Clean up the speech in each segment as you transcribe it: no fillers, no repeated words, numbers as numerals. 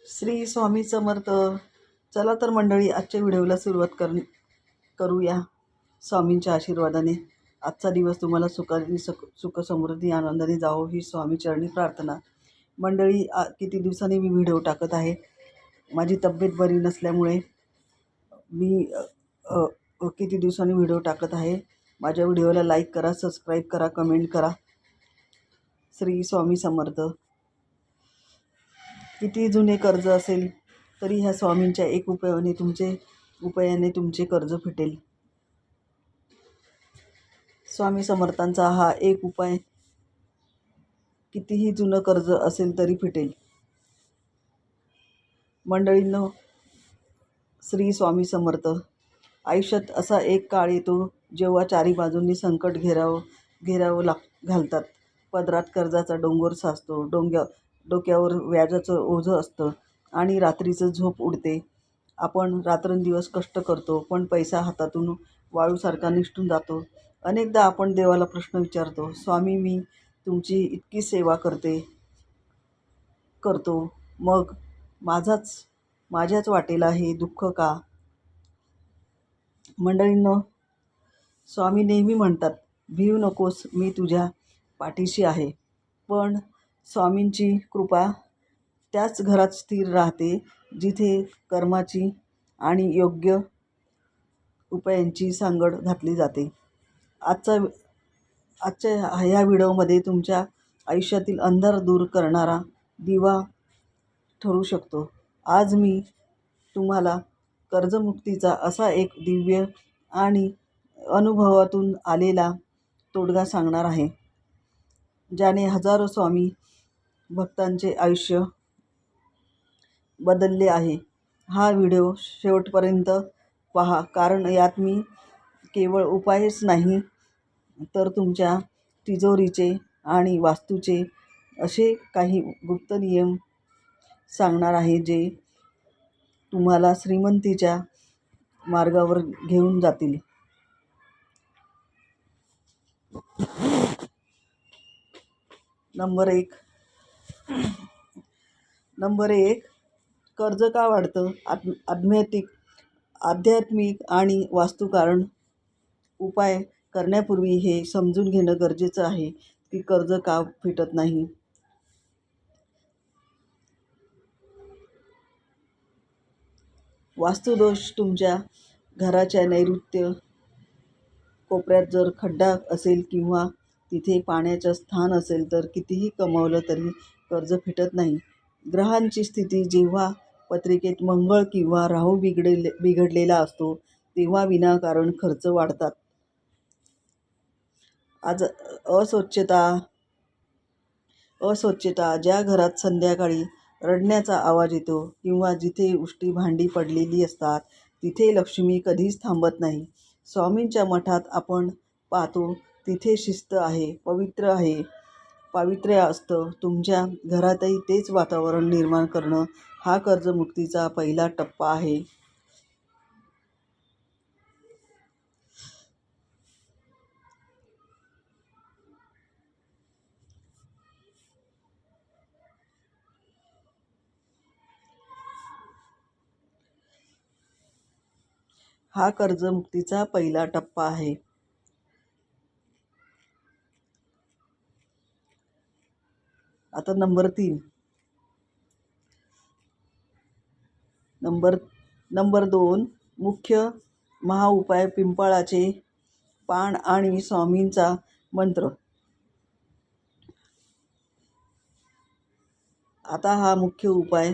श्री स्वामी समर्थ. चला तर मंडळी, आजच्या व्हिडिओला सुरुवात करूया स्वामींच्या आशीर्वादाने. आजचा दिवस तुम्हाला सुख समृद्धी आनंदाने जावो ही स्वामीचरणी प्रार्थना. मंडळी, किती दिवसांनी मी व्हिडिओ टाकत आहे. माझी तब्येत बरी नसल्यामुळे मी किती दिवसांनी व्हिडिओ टाकत आहे. माझ्या व्हिडिओला लाईक करा, सबस्क्राईब करा, कमेंट करा. श्री स्वामी समर्थ. किती जुने कर्ज असेल तरी ह्या स्वामींच्या एक उपायाने तुमचे कर्ज फिटेल. स्वामी समर्थांचा हा एक उपाय कितीही जुनं कर्ज असेल तरी फिटेल. मंडळींनो, श्री स्वामी समर्थ. आयुष्यात असा एक काळ येतो जेव्हा चारी बाजूंनी संकट घालतात. पदरात कर्जाचा डोंगर साचतो, डोक्यावर व्याजाचं ओझं असतं आणि रात्रीचं झोप उडते. आपण रात्रंदिवस कष्ट करतो, पण पैसा हातातून वाळूसारखा निसटून जातो. अनेकदा आपण देवाला प्रश्न विचारतो, स्वामी, मी तुमची इतकी सेवा करतो, मग माझ्याच वाटेला हे दुःख का? मंडळींनो, स्वामी नेहमी म्हणतात, भिवू नकोस, मी तुझ्या पाठीशी आहे. पण स्वामींची कृपा त्याच घरात स्थिर राहते जिथे कर्माची आणि योग्य उपायांची सांगड घातली जाते. आजच्या ह्या व्हिडिओमध्ये तुमच्या आयुष्यातील अंधार दूर करणारा दिवा ठरू शकतो. आज मी तुम्हाला कर्जमुक्तीचा असा एक दिव्य आणि अनुभवातून आलेला तोडगा सांगणार आहे, ज्याने हजारो स्वामी भक्तांचे आयुष्य बदलले आहे. हा व्हिडिओ शेवटपर्यंत पहा, कारण यात मी केवळ उपायच नाही तर तुमच्या तिजोरीचे आणि वास्तूचे असे काही गुप्त नियम सांगणार आहे जे तुम्हाला श्रीमंतीच्या मार्गावर घेऊन जातील. नंबर एक, कर्ज का वाढतं? आध्यात्मिक आणि वास्तुकारण उपाय करण्यापूर्वी हे समजून घेणं गरजेचं आहे की कर्ज का फिटत नाही. वास्तुदोष. तुमच्या घराच्या नैऋत्य कोपऱ्यात जर खड्डा असेल किंवा तिथे पाण्याचं स्थान असेल तर कितीही कमावलं तरी कर्ज फिटत नाही. ग्रहांची स्थिती. जेव्हा पत्रिकेत मंगळ किंवा राहू बिघडलेला असतो तेव्हा विनाकारण खर्च वाढतात. आज अस्वच्छता. ज्या घरात संध्याकाळी रडण्याचा आवाज येतो किंवा जिथे उष्टी भांडी पडलेली असतात तिथे लक्ष्मी कधीच थांबत नाही. स्वामींच्या मठात आपण पाहतो तिथे शिस्त आहे, पावित्र्य असतं. तुमच्या घरातही तेच वातावरण निर्माण करणं हा कर्जमुक्तीचा पहिला टप्पा आहे. आता नंबर 3. नंबर 2, मुख्य महाउपाय. पिंपळाचे पान आणि स्वामींचा मंत्र. आता हा मुख्य उपाय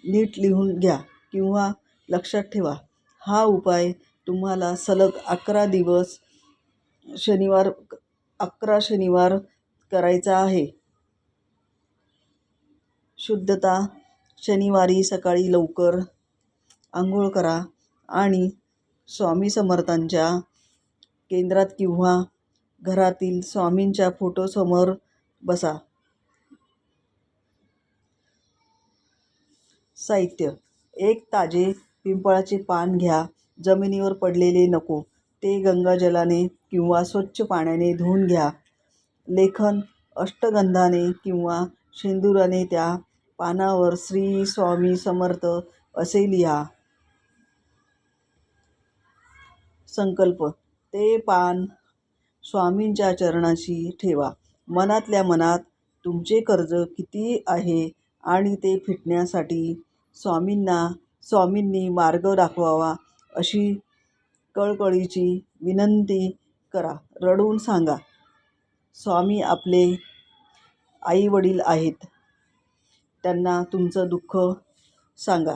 नीट लिहून घ्या किंवा लक्षात ठेवा. हा उपाय तुम्हाला सलग 11 दिवस 11 शनिवार करायचा आहे. शुद्धता. शनिवारी सकाळी लवकर आंघोळ करा आणि स्वामी समर्थांच्या केंद्रात किंवा घरातील स्वामींच्या फोटोसमोर बसा. साहित्य. 1 ताजे पिंपळाचे पान घ्या. जमिनीवर पडलेले नको. ते गंगाजलाने किंवा स्वच्छ पाण्याने धुवून घ्या. लेखन. अष्टगंधाने किंवा शेंदुराने त्या पानावर श्री स्वामी समर्थ असे लिहा. संकल्प. ते पान स्वामींच्या चरणाशी ठेवा. मनातल्या मनात तुमचे कर्ज किती आहे आणि ते फिटण्यासाठी स्वामींनी मार्ग दाखवावा अशी कळकळीची विनंती करा. रडून सांगा, स्वामी आपले आई-वडील आहेत. त्यांना तुमचं दुःख सांगा.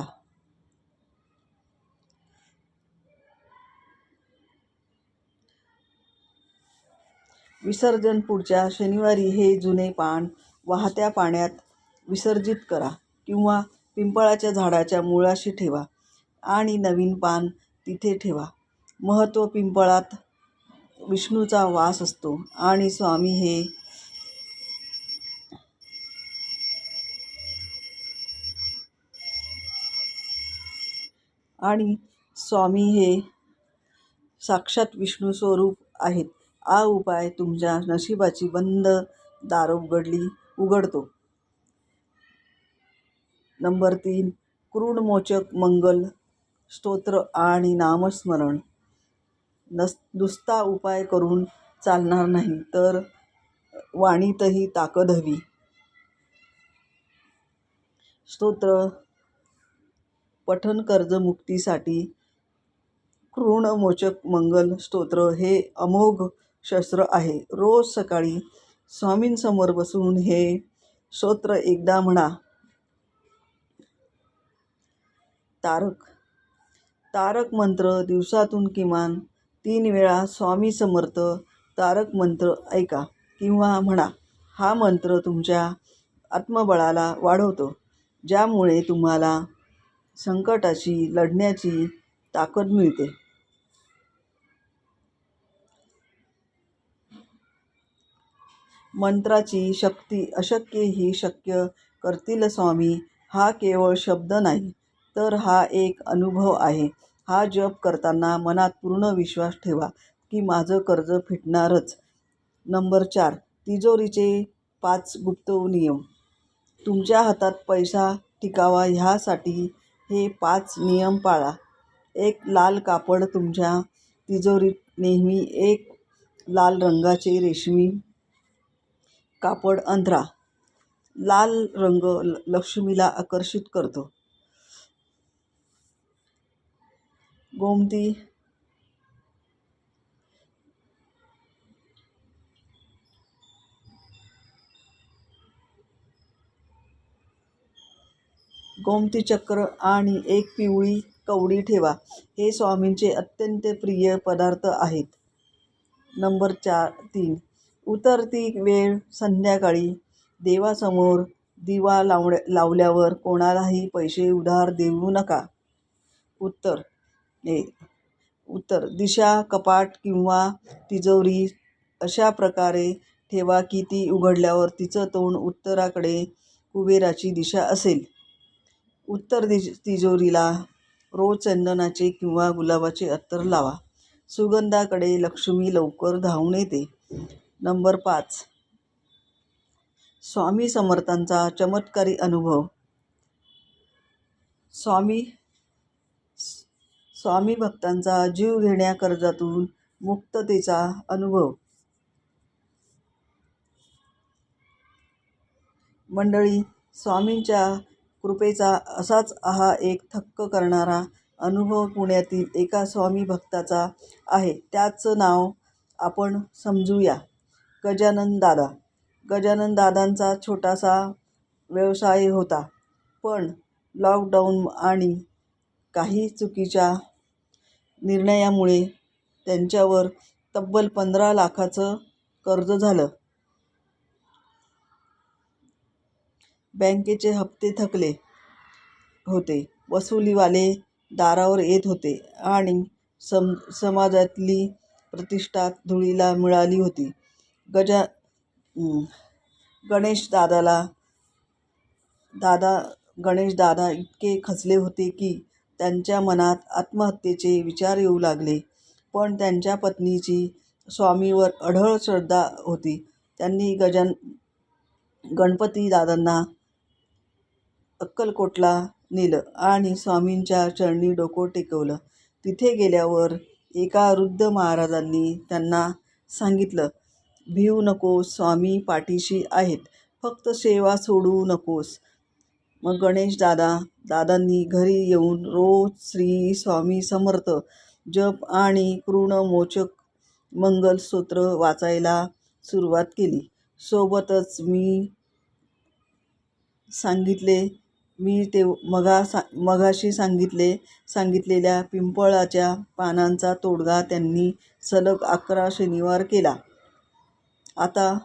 विसर्जन. पुढच्या शनिवारी हे जुने पान वाहत्या पाण्यात विसर्जित करा किंवा पिंपळाच्या झाडाच्या मुळाशी ठेवा आणि नवीन पान तिथे ठेवा. महत्त्व. पिंपळात विष्णूचा वास असतो आणि स्वामी हे साक्षात विष्णू स्वरूप आहेत. हा उपाय तुमच्या नशिबाची बंद दारं उघडतो. नंबर 3. कृणमोचक मंगल स्तोत्र आणि नामस्मरण. नुसता उपाय करून चालणार नाही, तर वाणीतही ताकद हवी. स्तोत्र पठण. कर्जमुक्तीसाठी कृणमोचक मंगल स्तोत्र हे अमोघ शस्त्र आहे. रोज सकाळी स्वामींसमोर बसून हे स्तोत्र एकदा म्हणा. तारक मंत्र. दिवसातून किमान 3 वेळा स्वामी समर्थ तारक मंत्र ऐका किंवा म्हणा. हा मंत्र तुमच्या आत्मबळाला वाढवतो, ज्यामुळे तुम्हाला संकटाशी लढण्याची ताकद मिळते. मंत्राची शक्ती. अशक्य ही शक्य करतील स्वामी हा केवळ शब्द नाही, तर हा एक अनुभव आहे. हा जप करताना मनात पूर्ण विश्वास ठेवा की माझं कर्ज फिटणारच. नंबर 4. तिजोरीचे 5 गुप्त नियम. तुमच्या हातात पैसा टिकावा ह्यासाठी हे 5 नियम पाळा. 1. लाल कापड. तुमच्या तिजोरीत नेहमी एक लाल रंगाचे रेशमी कापड अंथरा. लाल रंग लक्ष्मीला आकर्षित करतो. गोमती. गोमती चक्र आणि एक पिवळी कवडी ठेवा. हे स्वामींचे अत्यंत प्रिय पदार्थ आहेत. नंबर 3. उतरती वेळ. संध्याकाळी देवासमोर दिवा लावल्यावर कोणालाही पैसे उधार देऊ नका. उत्तर. दिशा. कपाट किंवा तिजोरी अशा प्रकारे ठेवा की ती उघडल्यावर तिचं तोंड उत्तराकडे कुबेराची दिशा असेल. उत्तर तिजोरीला रोज चंदनाचे किंवा गुलाबाचे अत्तर लावा. सुगंधाकडे लक्ष्मी लवकर धावून येते. नंबर 5. स्वामी समर्थांचा चमत्कारी अनुभव. स्वामी भक्तांचा जीवघेण्या कर्जातून मुक्ततेचा अनुभव. मंडळी, स्वामींच्या कृपेचा असाच हा एक थक्क करणारा अनुभव पुण्यातील एका स्वामी भक्ताचा आहे. त्याचं नाव आपण समजूया. गजानन दादा. गजानन दादांचा छोटासा व्यवसाय होता, पण लॉकडाऊन आणि काही चुकीच्या निर्णयामुळे त्यांच्यावर तब्बल 15 लाखाचं कर्ज झालं. बँकेचे हप्ते थकले होते, वसुलीवाले दारावर येत होते आणि समाजातली प्रतिष्ठा धुळीला मिळाली होती. गणेश दादा इतके खचले होते की त्यांच्या मनात आत्महत्येचे विचार येऊ लागले. पण त्यांच्या पत्नीची स्वामीवर अढळ श्रद्धा होती. त्यांनी गणपती दादांना अक्कलकोटला नेलं आणि स्वामींच्या चरणी डोकं टेकवलं. तिथे गेल्यावर एका वृद्ध महाराजांनी त्यांना सांगितलं, भिवू नकोस, स्वामी पाठीशी आहेत, फक्त सेवा सोडू नकोस. मग दादांनी घरी येऊन रोज श्री स्वामी समर्थ जप आणि कृणमोचक मंगलसूत्र वाचायला सुरुवात केली. सोबतच मगाशी सांगितलेल्या पिंपळाच्या पानांचा तोडगा त्यांनी सलग 11 शनिवार केला. आता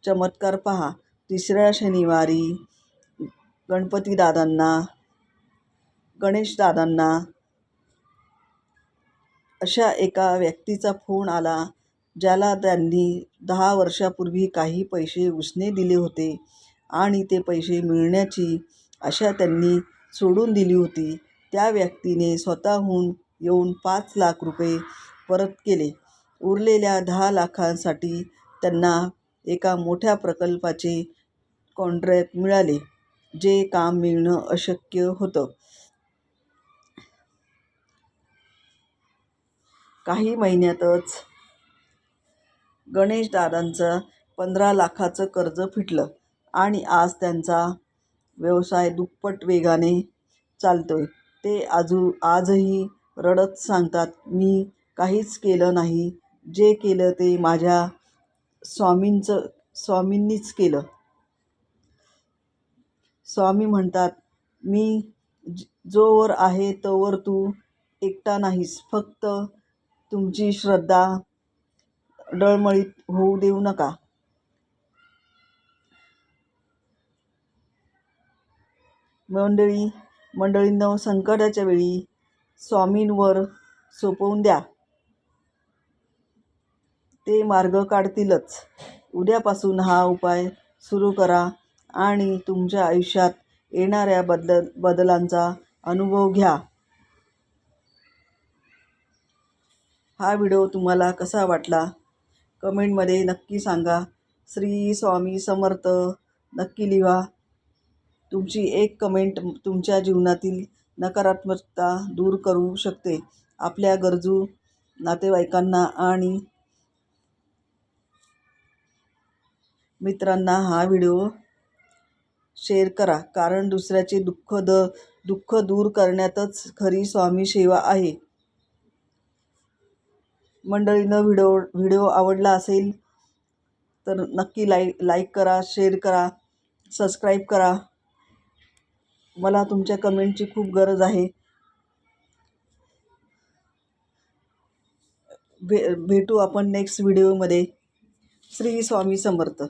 चमत्कार पहा. 3ऱ्या शनिवारी गणेशदादांना अशा एका व्यक्तीचा फोन आला, ज्याला त्यांनी 10 वर्षापूर्वी काही पैसे उसने दिले होते आणि ते पैसे मिळण्याची आशा त्यांनी सोडून दिली होती. त्या व्यक्तीने स्वतःहून येऊन 5 लाख रुपये परत केले. उरलेल्या 10 लाखांसाठी त्यांना एका मोठ्या प्रकल्पाचे कॉन्ट्रॅक्ट मिळाले, जे काम मिळणं अशक्य होतं. काही महिन्यातच गणेशदादांचं 15 लाखाचं कर्ज फिटलं आणि आज त्यांचा व्यवसाय दुप्पट वेगाने चालतोय. ते आजही रडत सांगतात, मी काहीच केलं नाही, जे केलं ते माझ्या स्वामींनीच केलं. स्वामी म्हणतात, मी जोवर आहे तोवर तू एकटा नाहीस, फक्त तुमची श्रद्धा डळमळीत होऊ देऊ नका. मंडळींनो, संकटाच्या वेळी स्वामींवर सोपवून द्या, ते मार्ग काढतीलच. उद्यापासून हा उपाय सुरू करा आणि तुमच्या आयुष्यात येणाऱ्या बदलांचा अनुभव घ्या. हा व्हिडिओ तुम्हाला कसा वाटला कमेंटमध्ये नक्की सांगा. श्री स्वामी समर्थ नक्की लिहा. तुमची एक कमेंट तुमच्या जीवनातील नकारात्मकता दूर करू शकते. आपल्या गरजू नातेवाईकांना आणि मित्रांना हा व्हिडिओ शेअर करा, कारण दुसऱ्याचे दुःख दूर करण्यातच खरी स्वामी सेवा आहे. मंडळींनो, व्हिडिओ आवडला असेल तर नक्की लाईक करा, शेअर करा, सबस्क्राईब करा. मला तुमच्या कमेंटची खूप गरज आहे. भेटू आपण नेक्स्ट व्हिडिओमध्ये. श्री स्वामी समर्थ.